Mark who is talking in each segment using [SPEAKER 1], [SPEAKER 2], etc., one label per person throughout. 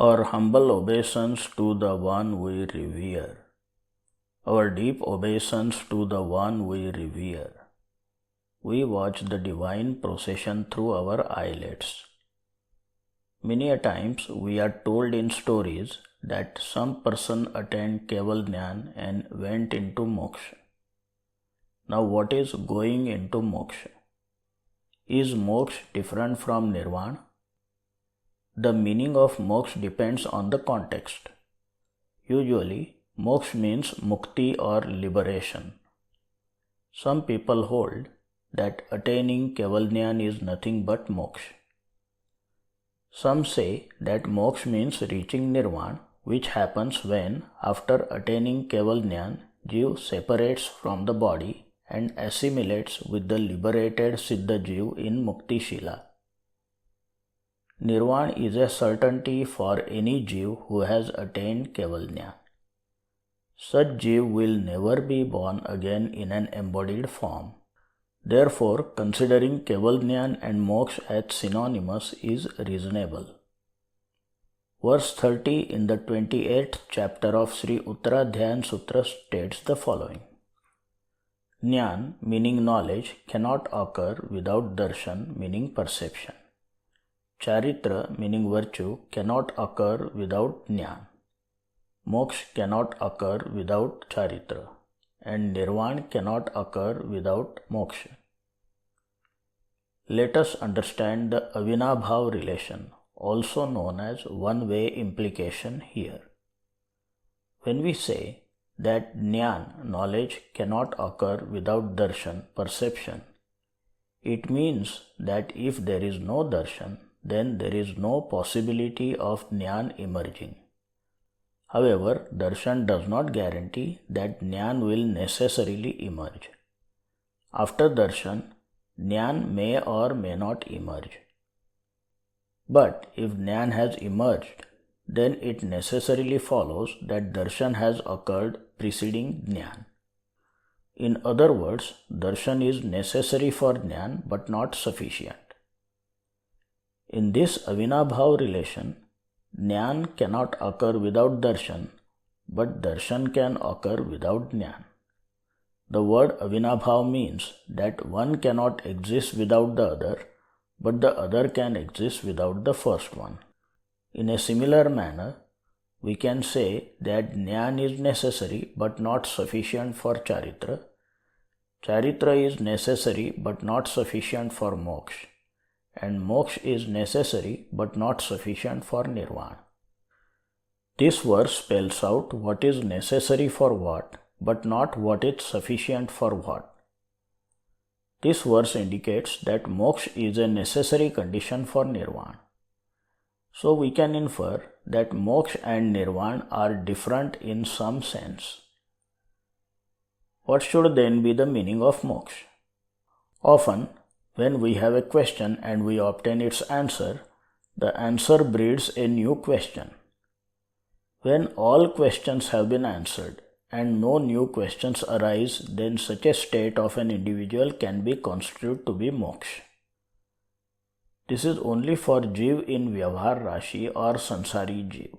[SPEAKER 1] Our humble obeisance to the one we revere. Our deep obeisance to the one we revere. We watch the divine procession through our eyelids. Many a times we are told in stories that some person attained Kevaljñān and went into Mōkṣa. Now what is going into Mōkṣa? Is Mōkṣa different from Nirvāṇ? The meaning of Mōkṣa depends on the context. Usually, Mōkṣa means Mukti or liberation. Some people hold that attaining Kevaljñān is nothing but Mōkṣa. Some say that Mōkṣa means reaching Nirvāṇ, which happens when, after attaining Kevaljñān, Jīv separates from the body and assimilates with the liberated Siddha Jīv in Muktiśīlā. Nirvāṇ is a certainty for any Jīv who has attained Kevaljñān. Such Jīv will never be born again in an embodied form. Therefore, considering Kevaljñān and Mōkṣa as synonymous is reasonable. Verse 30 in the 28th chapter of Śrī Uttarādhyayan Sūtra states the following. Jñān, meaning knowledge, cannot occur without Darśan, meaning perception. Chāritra, meaning virtue, cannot occur without Jñān. Mōkṣa cannot occur without Chāritra, and Nirvāṇ cannot occur without Mōkṣa. Let us understand the avinabhav relation, also known as one-way implication here. When we say that Jñān, knowledge, cannot occur without Darśan, perception, it means that if there is no Darśan, then there is no possibility of Jñān emerging. However, Darśan does not guarantee that Jñān will necessarily emerge. After Darśan, Jñān may or may not emerge. But if Jñān has emerged, then it necessarily follows that Darśan has occurred preceding Jñān. In other words, Darśan is necessary for Jñān but not sufficient. In this avinabhav relation, Jñān cannot occur without Darśan, but Darśan can occur without Jñān. The word avinabhav means that one cannot exist without the other, but the other can exist without the first one. In a similar manner, we can say that Jñān is necessary but not sufficient for Chāritra. Chāritra is necessary but not sufficient for Mōkṣa. And Mōkṣa is necessary but not sufficient for Nirvāṇ. This verse spells out what is necessary for what, but not what is sufficient for what. This verse indicates that Mōkṣa is a necessary condition for Nirvāṇ. So we can infer that Mōkṣa and Nirvāṇ are different in some sense. What should then be the meaning of Mōkṣa? Often, when we have a question and we obtain its answer, the answer breeds a new question. When all questions have been answered and no new questions arise, then such a state of an individual can be constituted to be Mōkṣa. This is only for Jīv in Vyavhar Rashi or Sansari Jīv.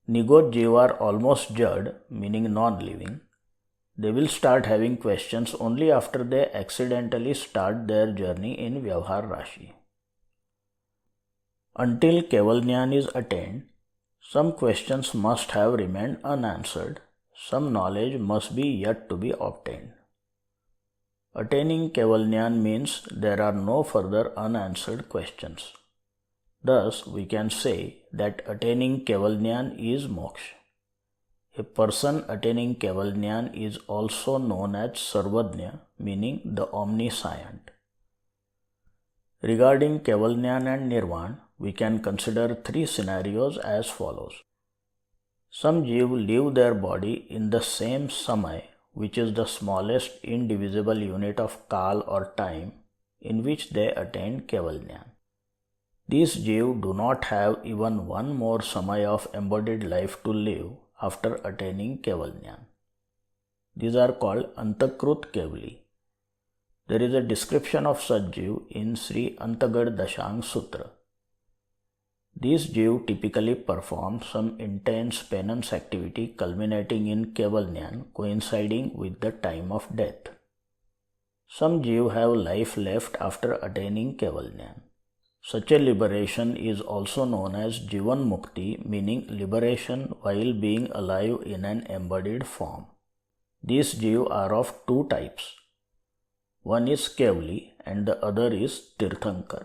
[SPEAKER 1] Nigot Jīv are almost Jad, meaning non-living. They will start having questions only after they accidentally start their journey in Vyavhar Rashi. Until Kevaljñān is attained, some questions must have remained unanswered, some knowledge must be yet to be obtained. Attaining Kevaljñān means there are no further unanswered questions. Thus, we can say that attaining Kevaljñān is Mōkṣa. A person attaining Kevaljñān is also known as Sarvajña, meaning the omniscient. Regarding Kevaljñān and Nirvāṇ, we can consider three scenarios as follows. Some Jīv leave their body in the same samay, which is the smallest indivisible unit of kal or time, in which they attain Kevaljñān. These Jīv do not have even one more samay of embodied life to live after attaining Kevaljñān. These are called Antaḥkrit Kevalī. There is a description of such Jīv in Śrī Uttarādhyayan Sūtra. These Jīv typically perform some intense penance activity culminating in Kevaljñān, coinciding with the time of death. Some Jīv have life left after attaining Kevaljñān. Such a liberation is also known as Jivan Mukti, meaning liberation while being alive in an embodied form. These Jīv are of two types. One is Kevalī and the other is Tīrthankar.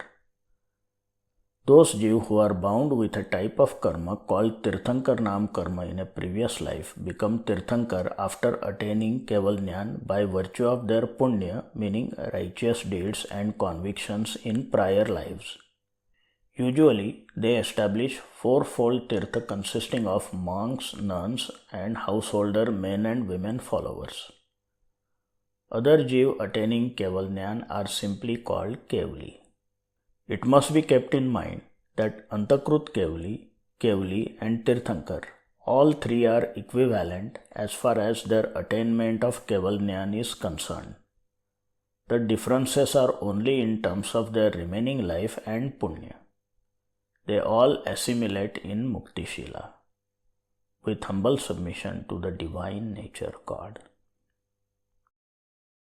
[SPEAKER 1] Those Jīv who are bound with a type of karma called Tīrthankar Nam karma in a previous life become Tīrthankar after attaining Kevaljñān by virtue of their punya, meaning righteous deeds and convictions in prior lives. Usually, they establish fourfold tirtha consisting of monks, nuns, and householder men and women followers. Other Jīv attaining Kevaljñān are simply called Kevalī. It must be kept in mind that Antaḥkrit Kevalī, and Tīrthankar, all three are equivalent as far as their attainment of Kevaljñān is concerned. The differences are only in terms of their remaining life and punya. They all assimilate in Muktiśīlā. With humble submission to the divine nature God.